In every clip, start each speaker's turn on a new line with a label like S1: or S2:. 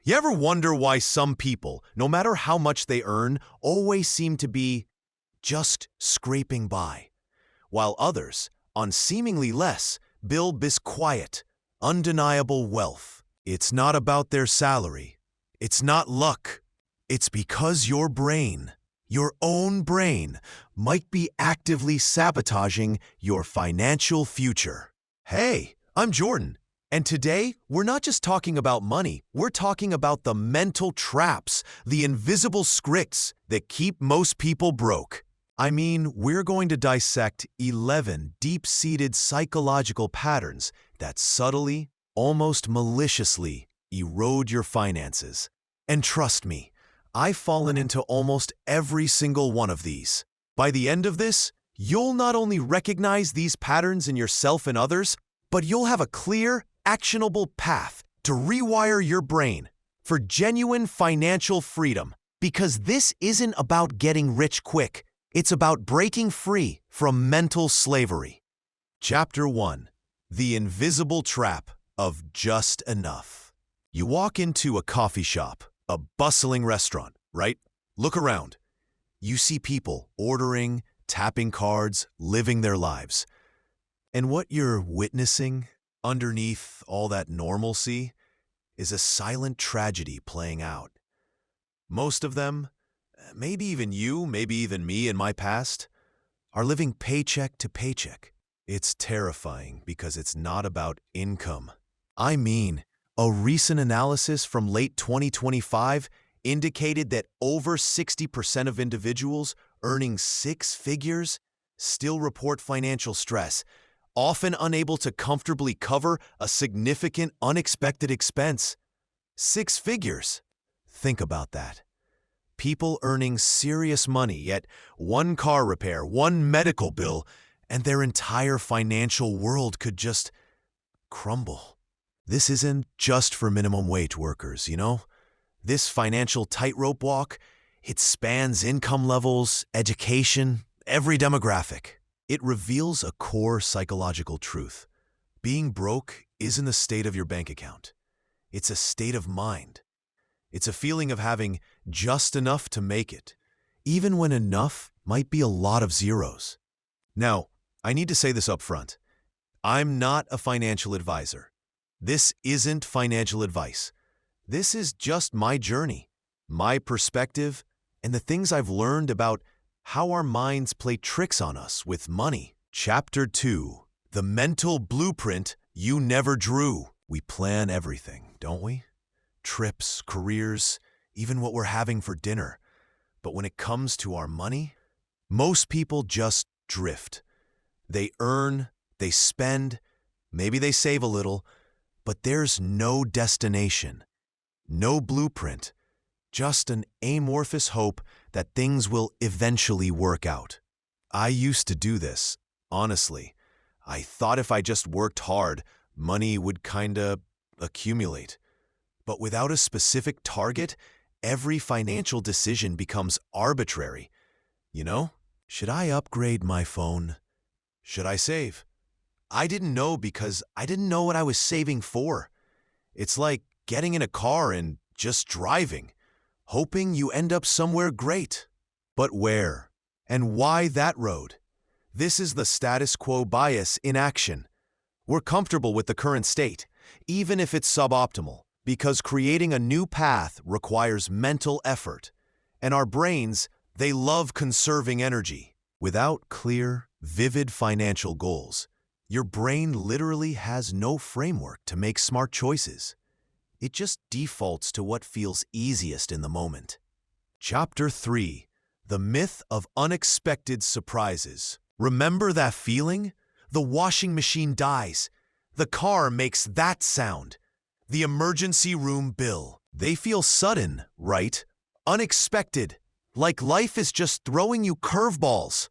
S1: You ever wonder why some people, no matter how much they earn, always seem to be just scraping by, while others, on seemingly less, build this quiet, undeniable wealth? It's not about their salary. It's not luck. It's because your brain, your own brain, might be actively sabotaging your financial future. Hey, I'm Jordan. And today, we're not just talking about money, we're talking about the mental traps, the invisible scripts that keep most people broke. I mean, we're going to dissect 11 deep-seated psychological patterns that subtly, almost maliciously, erode your finances. And trust me, I've fallen into almost every single one of these. By the end of this, you'll not only recognize these patterns in yourself and others, but you'll have a clear, actionable path to rewire your brain for genuine financial freedom. Because this isn't about getting rich quick. It's about breaking free from mental slavery. Chapter 1. The Invisible Trap of Just Enough. You walk into a coffee shop, a bustling restaurant, right? Look around. You see people ordering, tapping cards, living their lives. And what you're witnessing underneath all that normalcy is a silent tragedy playing out. Most of them, maybe even you, maybe even me in my past, are living paycheck to paycheck. It's terrifying because it's not about income. I mean, a recent analysis from late 2025 indicated that over 60% of individuals earning six figures still report financial stress, often unable to comfortably cover a significant unexpected expense. 6 figures. Think about that. People earning serious money, yet one car repair, one medical bill, and their entire financial world could just crumble. This isn't just for minimum wage workers, you know? This financial tightrope walk, it spans income levels, education, every demographic. It reveals a core psychological truth. Being broke isn't a state of your bank account. It's a state of mind. It's a feeling of having just enough to make it, even when enough might be a lot of zeros. Now, I need to say this up front. I'm not a financial advisor. This isn't financial advice. This is just my journey, my perspective, and the things I've learned about how our minds play tricks on us with money. Chapter 2. The Mental Blueprint You Never Drew. We plan everything, don't we? Trips, careers, even what we're having for dinner. But when it comes to our money, most people just drift. They earn, they spend, maybe they save a little, but there's no destination, no blueprint, just an amorphous hope that things will eventually work out. I used to do this, honestly. I thought if I just worked hard, money would kinda accumulate. But without a specific target, every financial decision becomes arbitrary. You know, should I upgrade my phone? Should I save? I didn't know because I didn't know what I was saving for. It's like getting in a car and just driving, hoping you end up somewhere great. But where? And why that road? This is the status quo bias in action. We're comfortable with the current state, even if it's suboptimal, because creating a new path requires mental effort. And our brains, they love conserving energy. Without clear, vivid financial goals, your brain literally has no framework to make smart choices. It just defaults to what feels easiest in the moment. Chapter 3. The Myth of Unexpected Surprises. Remember that feeling? The washing machine dies. The car makes that sound. The emergency room bill. They feel sudden, right? Unexpected. Like life is just throwing you curveballs.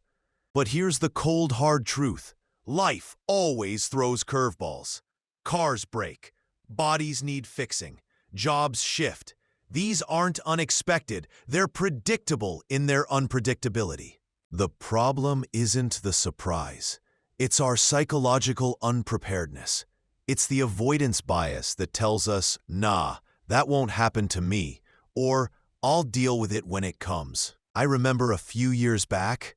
S1: But here's the cold, hard truth. Life always throws curveballs. Cars break. Bodies need fixing. Jobs shift. These aren't unexpected. They're predictable in their unpredictability. The problem isn't the surprise. It's our psychological unpreparedness. It's the avoidance bias that tells us, nah, That won't happen to me, or I'll deal with it when it comes. I remember a few years back,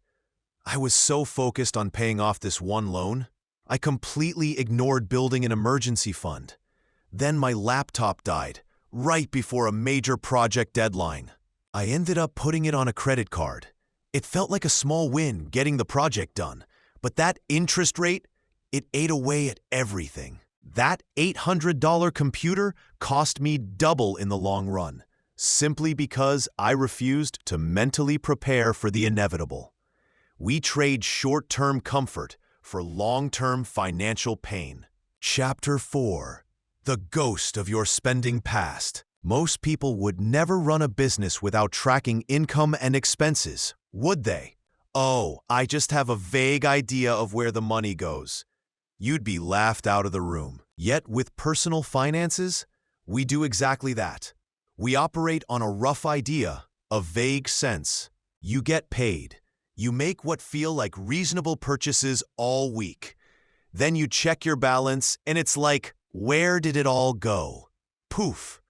S1: I was so focused on paying off this one loan, I completely ignored building an emergency fund. Then my laptop died, right before a major project deadline. I ended up putting it on a credit card. It felt like a small win getting the project done, but that interest rate, it ate away at everything. That $800 computer cost me double in the long run, simply because I refused to mentally prepare for the inevitable. We trade short-term comfort for long-term financial pain. Chapter 4. The Ghost of Your Spending Past. Most people would never run a business without tracking income and expenses, would they? Oh, I just have a vague idea of where the money goes. You'd be laughed out of the room. Yet with personal finances, we do exactly that. We operate on a rough idea, a vague sense. You get paid. You make what feel like reasonable purchases all week. Then you check your balance and it's like, where did it all go? Poof.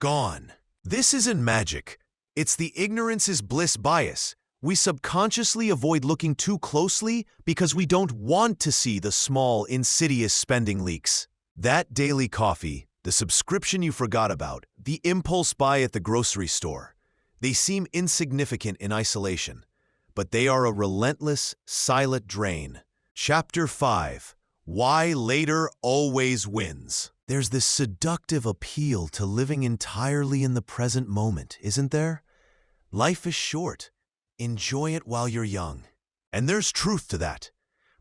S1: Gone. This isn't magic. It's the ignorance is bliss bias. We subconsciously avoid looking too closely because we don't want to see the small, insidious spending leaks. That daily coffee, the subscription you forgot about, the impulse buy at the grocery store. They seem insignificant in isolation, but they are a relentless, silent drain. Chapter 5. Why Later Always Wins. There's this seductive appeal to living entirely in the present moment, isn't there? Life is short. Enjoy it while you're young. And there's truth to that.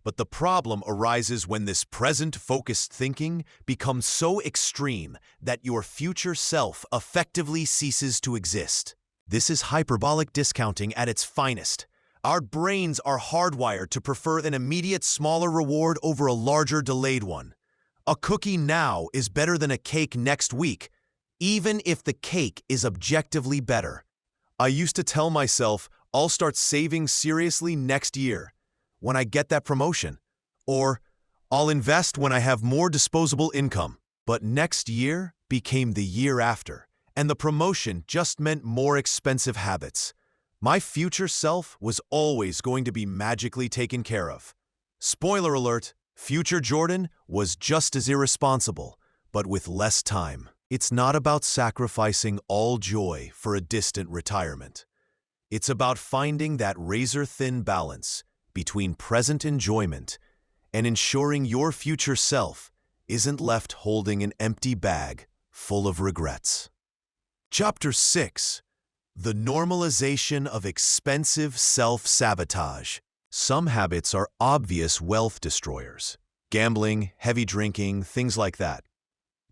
S1: But the problem arises when this present-focused thinking becomes so extreme that your future self effectively ceases to exist. This is hyperbolic discounting at its finest. Our brains are hardwired to prefer an immediate smaller reward over a larger delayed one. A cookie now is better than a cake next week, even if the cake is objectively better. I used to tell myself I'll start saving seriously next year when I get that promotion, or I'll invest when I have more disposable income. But next year became the year after, and the promotion just meant more expensive habits. My future self was always going to be magically taken care of. Spoiler alert, future Jordan was just as irresponsible, but with less time. It's not about sacrificing all joy for a distant retirement. It's about finding that razor-thin balance between present enjoyment and ensuring your future self isn't left holding an empty bag full of regrets. Chapter 6. The Normalization of Expensive Self-Sabotage. Some habits are obvious wealth destroyers. Gambling, heavy drinking, things like that.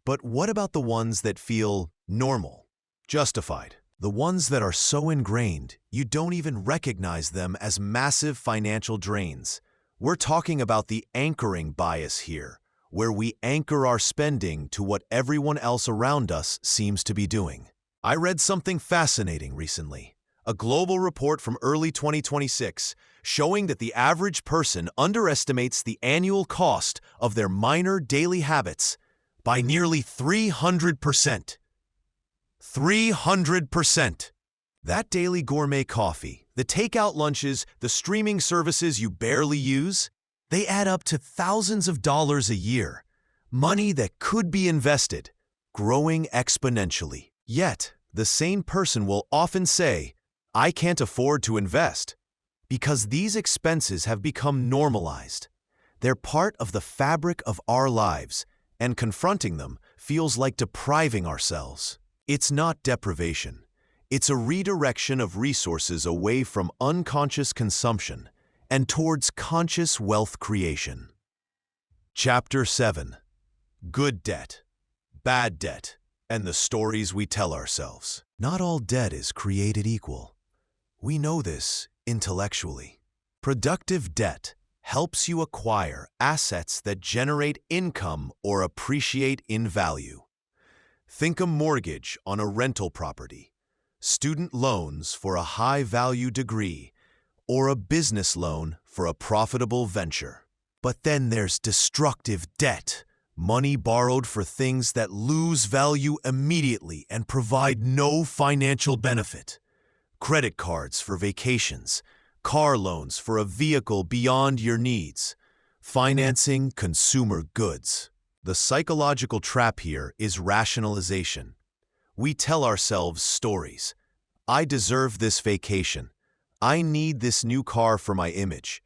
S1: But what about the ones that feel normal, justified? The ones that are so ingrained, you don't even recognize them as massive financial drains. We're talking about the anchoring bias here, where we anchor our spending to what everyone else around us seems to be doing. I read something fascinating recently, a global report from early 2026 showing that the average person underestimates the annual cost of their minor daily habits by nearly 300%. 300%. That daily gourmet coffee, the takeout lunches, the streaming services you barely use, they add up to thousands of dollars a year. Money that could be invested, growing exponentially. Yet, the same person will often say, I can't afford to invest, because these expenses have become normalized. They're part of the fabric of our lives, and confronting them feels like depriving ourselves. It's not deprivation. It's a redirection of resources away from unconscious consumption and towards conscious wealth creation. Chapter 7. Good debt, bad debt, and the stories we tell ourselves. Not all debt is created equal. We know this intellectually. Productive debt helps you acquire assets that generate income or appreciate in value. Think a mortgage on a rental property, student loans for a high-value degree, or a business loan for a profitable venture. But then there's destructive debt, Money borrowed for things that lose value immediately and provide no financial benefit. Credit cards for vacations, car loans for a vehicle beyond your needs, financing consumer goods. The psychological trap here is rationalization. We tell ourselves stories. I deserve this vacation. I need this new car for my image.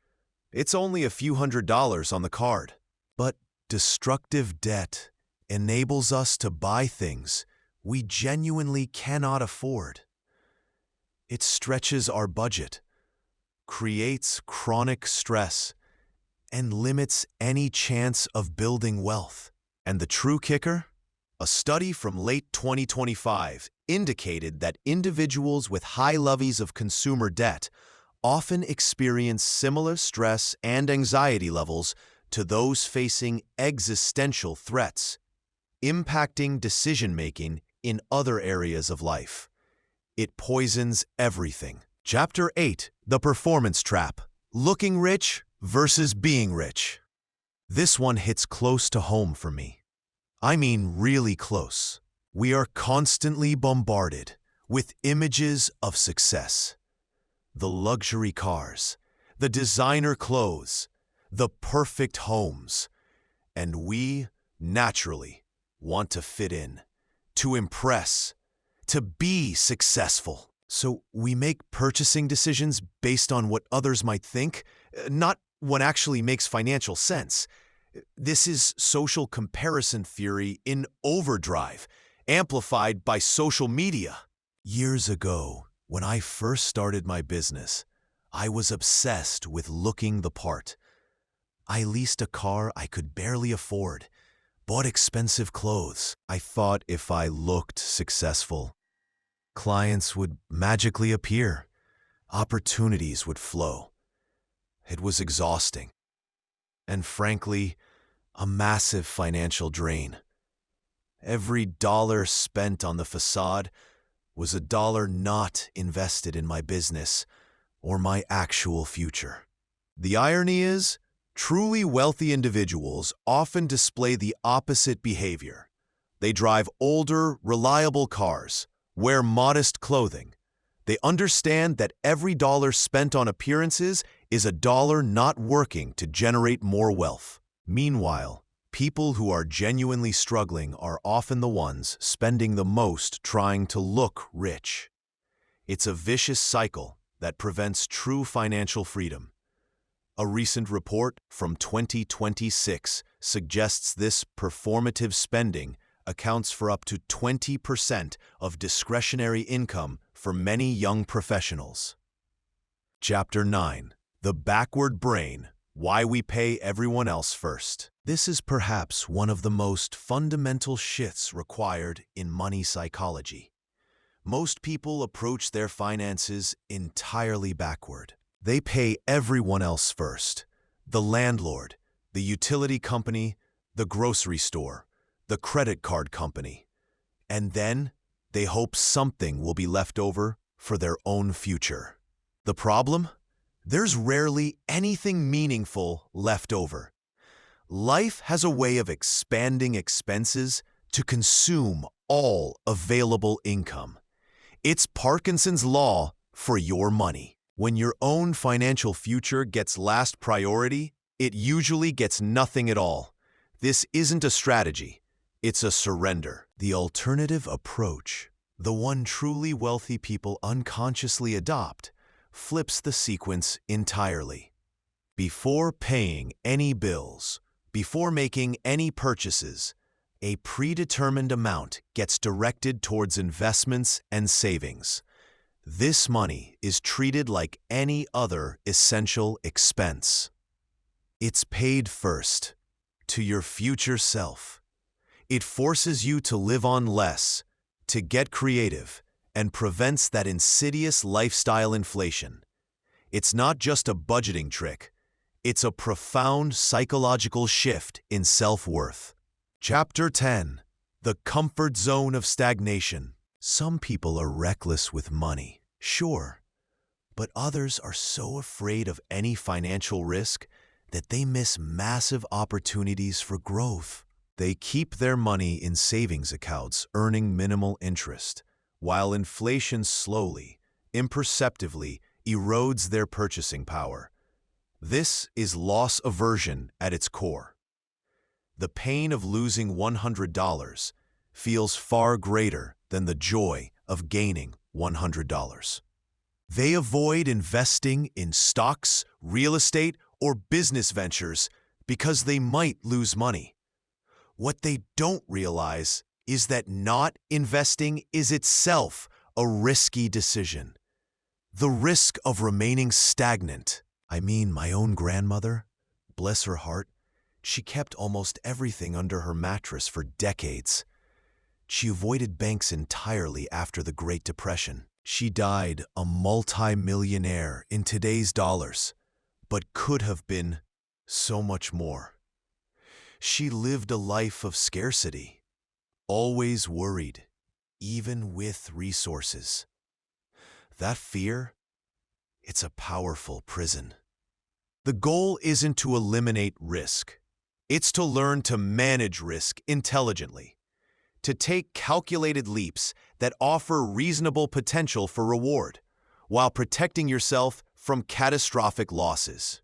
S1: It's only a few $100s on the card. But destructive debt enables us to buy things we genuinely cannot afford. It stretches our budget, creates chronic stress, and limits any chance of building wealth. And the true kicker? A study from late 2025 indicated that individuals with high levels of consumer debt often experience similar stress and anxiety levels to those facing existential threats, impacting decision-making in other areas of life. It poisons everything. Chapter 8, The Performance Trap. Looking rich versus being rich. This one hits close to home for me. I mean really close. We are constantly bombarded with images of success. The luxury cars, the designer clothes, the perfect homes. And we, naturally, want to fit in, to impress, to be successful. So we make purchasing decisions based on what others might think, not what actually makes financial sense. This is social comparison theory in overdrive, amplified by social media. Years ago, when I first started my business, I was obsessed with looking the part. I leased a car I could barely afford, bought expensive clothes. I thought if I looked successful, clients would magically appear, opportunities would flow. It was exhausting, and frankly, a massive financial drain. Every dollar spent on the facade was a dollar not invested in my business or my actual future. The irony is, truly wealthy individuals often display the opposite behavior. They drive older, reliable cars, wear modest clothing. They understand that every dollar spent on appearances is a dollar not working to generate more wealth. Meanwhile, people who are genuinely struggling are often the ones spending the most trying to look rich. It's a vicious cycle that prevents true financial freedom. A recent report from 2026 suggests this performative spending accounts for up to 20% of discretionary income for many young professionals. Chapter 9. The Backward Brain. Why we pay everyone else first. This is perhaps one of the most fundamental shifts required in money psychology. Most people approach their finances entirely backward. They pay everyone else first. The landlord, the utility company, the grocery store, the credit card company. And then they hope something will be left over for their own future. The problem? There's rarely anything meaningful left over. Life has a way of expanding expenses to consume all available income. It's Parkinson's law for your money. When your own financial future gets last priority, it usually gets nothing at all. This isn't a strategy, it's a surrender. The alternative approach, the one truly wealthy people unconsciously adopt, flips the sequence entirely. Before paying any bills, before making any purchases, a predetermined amount gets directed towards investments and savings. This money is treated like any other essential expense. It's paid first, to your future self. It forces you to live on less, to get creative, and prevents that insidious lifestyle inflation. It's not just a budgeting trick. It's a profound psychological shift in self-worth. Chapter 10. The Comfort Zone of Stagnation. Some people are reckless with money, sure, but others are so afraid of any financial risk that they miss massive opportunities for growth. They keep their money in savings accounts, earning minimal interest, while inflation slowly, imperceptibly erodes their purchasing power. This is loss aversion at its core. The pain of losing $100 feels far greater than the joy of gaining $100. They avoid investing in stocks, real estate, or business ventures because they might lose money. What they don't realize is that not investing is itself a risky decision. The risk of remaining stagnant. I mean, my own grandmother, bless her heart, she kept almost everything under her mattress for decades. She avoided banks entirely after the Great Depression. She died a multi-millionaire in today's dollars, but could have been so much more. She lived a life of scarcity, always worried, even with resources. That fear, it's a powerful prison. The goal isn't to eliminate risk. It's to learn to manage risk intelligently, to take calculated leaps that offer reasonable potential for reward, while protecting yourself from catastrophic losses.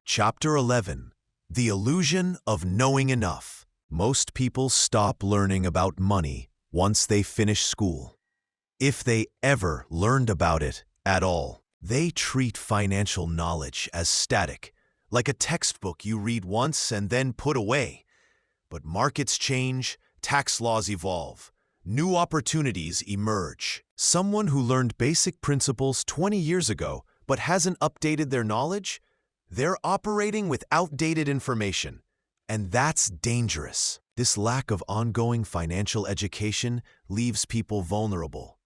S1: Chapter 11. The Illusion of Knowing Enough. Most people stop learning about money once they finish school. If they ever learned about it at all, they treat financial knowledge as static, like a textbook you read once and then put away. But markets change, tax laws evolve, new opportunities emerge. Someone who learned basic principles 20 years ago but hasn't updated their knowledge, they're operating with outdated information, and that's dangerous. This lack of ongoing financial education leaves people vulnerable.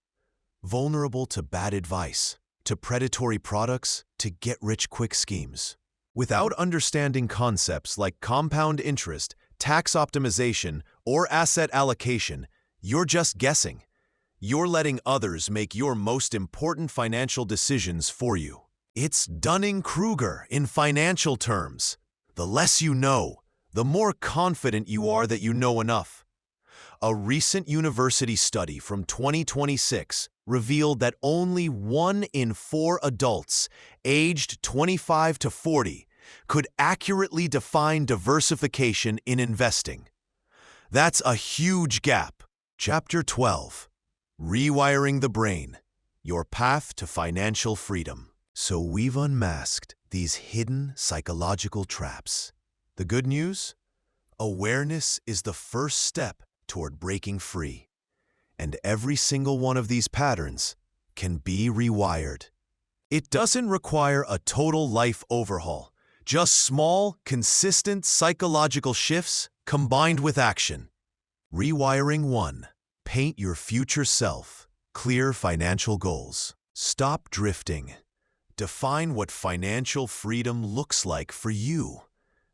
S1: Vulnerable to bad advice, to predatory products, to get-rich-quick schemes. Without understanding concepts like compound interest, tax optimization, or asset allocation, you're just guessing. You're letting others make your most important financial decisions for you. It's Dunning-Kruger in financial terms. The less you know, the more confident you are that you know enough. A recent university study from 2026 revealed that only 1 in 4 adults aged 25 to 40 could accurately define diversification in investing. That's a huge gap. Chapter 12. Rewiring the Brain. Your Path to Financial Freedom. So we've unmasked these hidden psychological traps. The good news? Awareness is the first step toward breaking free. And every single one of these patterns can be rewired. It doesn't require a total life overhaul, just small, consistent psychological shifts combined with action. Rewiring 1. Paint your future self. Clear financial goals. Stop drifting. Define what financial freedom looks like for you.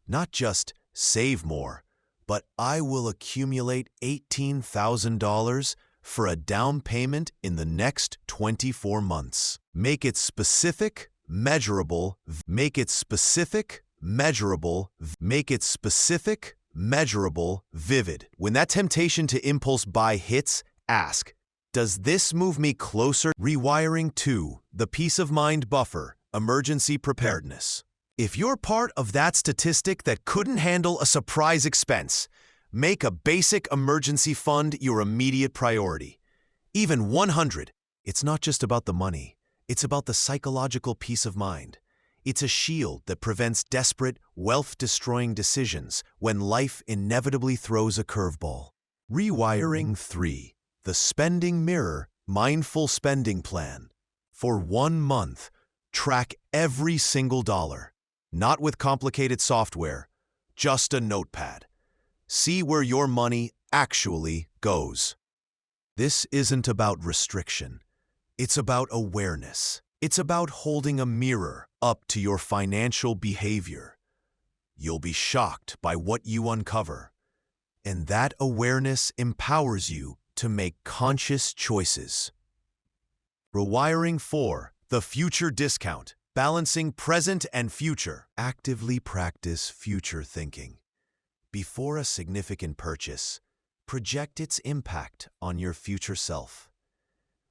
S1: Not just save more, but I will accumulate $18,000 for a down payment in the next 24 months. Make it specific, measurable. Make it specific, measurable. Make it specific, measurable, vivid. When that temptation to impulse buy hits, ask, does this move me closer? Rewiring 2. The Peace of Mind Buffer. Emergency Preparedness. If you're part of that statistic that couldn't handle a surprise expense, make a basic emergency fund your immediate priority. Even 100. It's not just about the money. It's about the psychological peace of mind. It's a shield that prevents desperate, wealth-destroying decisions when life inevitably throws a curveball. Rewiring 3. The Spending Mirror Mindful Spending Plan. For 1 month, track every single dollar. Not with complicated software, just a notepad. See where your money actually goes. This isn't about restriction. It's about awareness. It's about holding a mirror up to your financial behavior. You'll be shocked by what you uncover. And that awareness empowers you to make conscious choices. Rewiring 4. The Future Discount. Balancing present and future. Actively practice future thinking. Before a significant purchase, project its impact on your future self.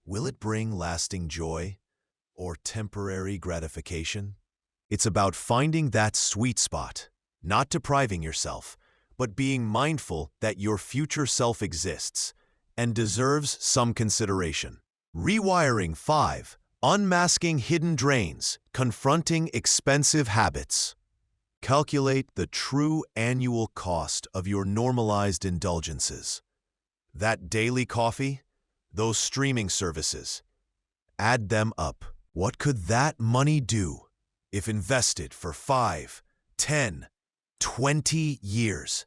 S1: Will it bring lasting joy or temporary gratification? It's about finding that sweet spot, not depriving yourself, but being mindful that your future self exists and deserves some consideration. Rewiring 5. Unmasking hidden drains, confronting expensive habits. Calculate the true annual cost of your normalized indulgences. That daily coffee, those streaming services. Add them up. What could that money do if invested for 5, 10, 20 years?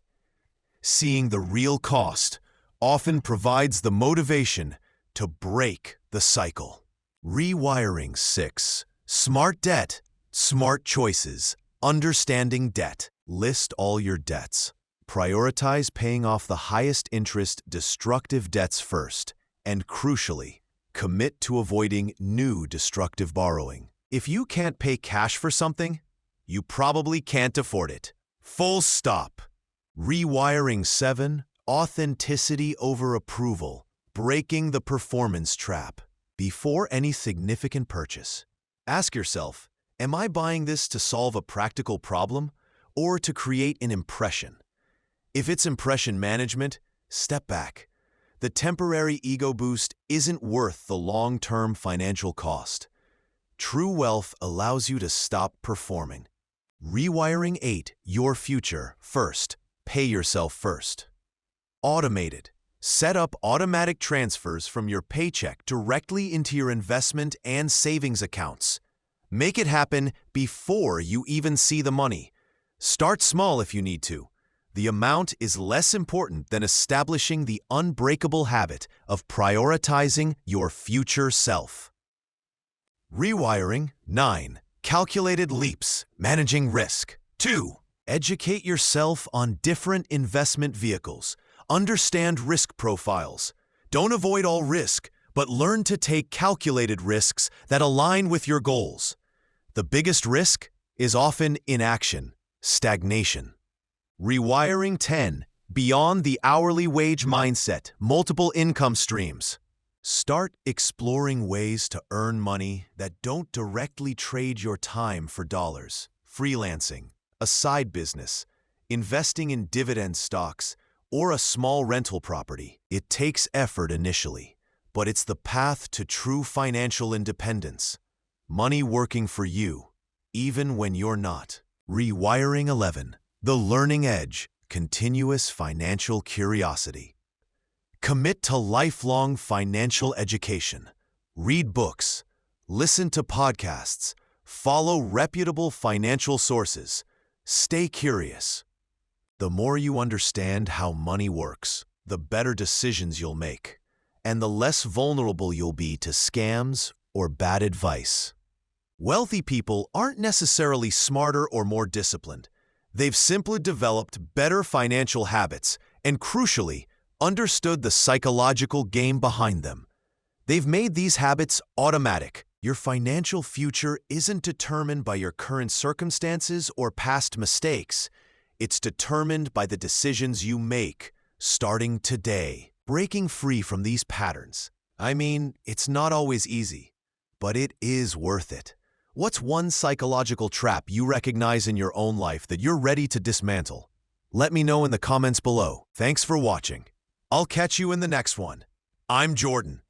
S1: Seeing the real cost often provides the motivation to break the cycle. Rewiring 6. Smart debt, smart choices, understanding debt. List all your debts. Prioritize paying off the highest interest destructive debts first, and crucially, commit to avoiding new destructive borrowing. If you can't pay cash for something, you probably can't afford it. Full stop. Rewiring 7. Authenticity over approval, breaking the performance trap. Before any significant purchase, ask yourself, am I buying this to solve a practical problem or to create an impression? If it's impression management, step back. The temporary ego boost isn't worth the long-term financial cost. True wealth allows you to stop performing. Rewiring 8. Your future first. Pay yourself first. Automated. Set up automatic transfers from your paycheck directly into your investment and savings accounts. Make it happen before you even see the money. Start small if you need to. The amount is less important than establishing the unbreakable habit of prioritizing your future self. Rewiring 9. Calculated leaps, managing risk. 2. Educate yourself on different investment vehicles. Understand risk profiles. Don't avoid all risk, but learn to take calculated risks that align with your goals. The biggest risk is often inaction, stagnation. Rewiring 10. Beyond the hourly wage mindset, multiple income streams. Start exploring ways to earn money that don't directly trade your time for dollars. Freelancing, a side business, investing in dividend stocks, or a small rental property. It takes effort initially, but it's the path to true financial independence. Money working for you, even when you're not. Rewiring 11. The learning edge, continuous financial curiosity. Commit to lifelong financial education. Read books, listen to podcasts, follow reputable financial sources. Stay curious. The more you understand how money works, the better decisions you'll make, and the less vulnerable you'll be to scams or bad advice. Wealthy people aren't necessarily smarter or more disciplined. They've simply developed better financial habits and, crucially, understood the psychological game behind them. They've made these habits automatic. Your financial future isn't determined by your current circumstances or past mistakes. It's determined by the decisions you make, starting today. Breaking free from these patterns. It's not always easy, but it is worth it. What's one psychological trap you recognize in your own life that you're ready to dismantle? Let me know in the comments below. Thanks for watching. I'll catch you in the next one. I'm Jordan.